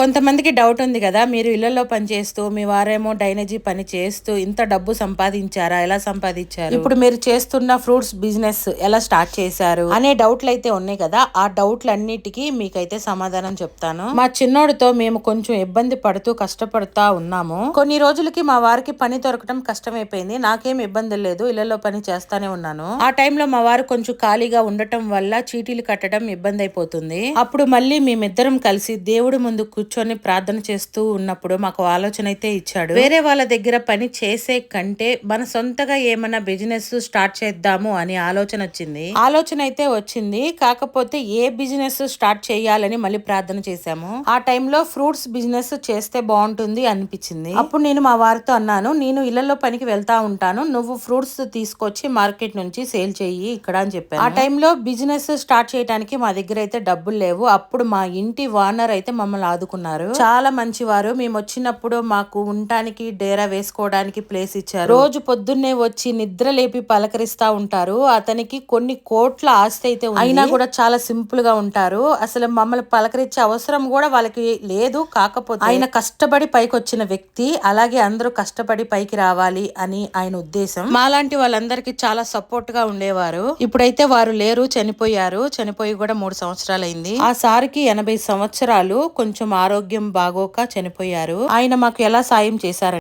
కొంతమందికి డౌట్ ఉంది కదా, మీరు ఇళ్లలో పని చేస్తూ మీ వారేమో డైనజీ పని చేస్తూ ఇంత డబ్బు సంపాదించారా, ఎలా సంపాదించారు, ఇప్పుడు మీరు చేస్తున్న ఫ్రూట్స్ బిజినెస్ ఎలా స్టార్ట్ చేశారు అనే డౌట్లు అయితే ఉన్నాయి కదా. ఆ డౌట్లన్నిటికీ మీకైతే సమాధానం చెప్తాను. మా చిన్నోడితో మేము కొంచెం ఇబ్బంది పడుతూ కష్టపడుతా ఉన్నాము. కొన్ని రోజులకి మా వారికి పని దొరకడం కష్టమైపోయింది. నాకేం ఇబ్బంది లేదు, ఇళ్లలో పని చేస్తానే ఉన్నాను. ఆ టైంలో మా వారు కొంచెం ఖాళీగా ఉండటం వల్ల చీటీలు కట్టడం ఇబ్బంది అయిపోతుంది. అప్పుడు మళ్ళీ మేమిద్దరం కలిసి దేవుడి ముందు కూర్చొని ప్రార్థన చేస్తూ ఉన్నప్పుడు మాకు ఆలోచన అయితే ఇచ్చాడు. వేరే వాళ్ళ దగ్గర పని చేసే కంటే మన సొంతగా ఏమైనా బిజినెస్ స్టార్ట్ చేద్దాము అని ఆలోచన అయితే వచ్చింది. కాకపోతే ఏ బిజినెస్ స్టార్ట్ చేయాలని మళ్ళీ ప్రార్థన చేశాము. ఆ టైంలో ఫ్రూట్స్ బిజినెస్ చేస్తే బాగుంటుంది అనిపించింది. అప్పుడు నేను మా వారితో అన్నాను, నేను ఇళ్లలో పనికి వెళ్తా ఉంటాను, నువ్వు ఫ్రూట్స్ తీసుకొచ్చి మార్కెట్ నుంచి సేల్ చెయ్యి ఇక్కడ అని చెప్పాను. ఆ టైంలో బిజినెస్ స్టార్ట్ చేయడానికి మా దగ్గర అయితే డబ్బులు లేవు. అప్పుడు మా ఇంటి ఓనర్ అయితే మమ్మల్ని ఆదుకున్నారు. చాలా మంచివారు. మేము వచ్చినప్పుడు మాకు ఉండటానికి డేరా వేసుకోవడానికి ప్లేస్ ఇచ్చారు. రోజు పొద్దున్నే వచ్చి నిద్ర లేపి పలకరిస్తా ఉంటారు. అతనికి కొన్ని కోట్ల ఆస్తి అయితే ఉంది, అయినా కూడా చాలా సింపుల్ గా ఉంటారు. అసలు మమ్మల్ని పలకరించే అవసరం కూడా వాళ్ళకి లేదు. కాకపోతే ఆయన కష్టపడి పైకి వచ్చిన వ్యక్తి, అలాగే అందరూ కష్టపడి పైకి రావాలి అని ఆయన ఉద్దేశం. మాలాంటి వాళ్ళందరికీ చాలా సపోర్ట్ గా ఉండేవారు. ఇప్పుడైతే వారు లేరు, చనిపోయారు. చనిపోయి కూడా 3 సంవత్సరాలు అయింది. ఆ సారికి 80 సంవత్సరాలు. కొంచెం ఆరోగ్యం బాగోక చనిపోయారు. ఆయన మాకు ఎలా సాయం చేశారు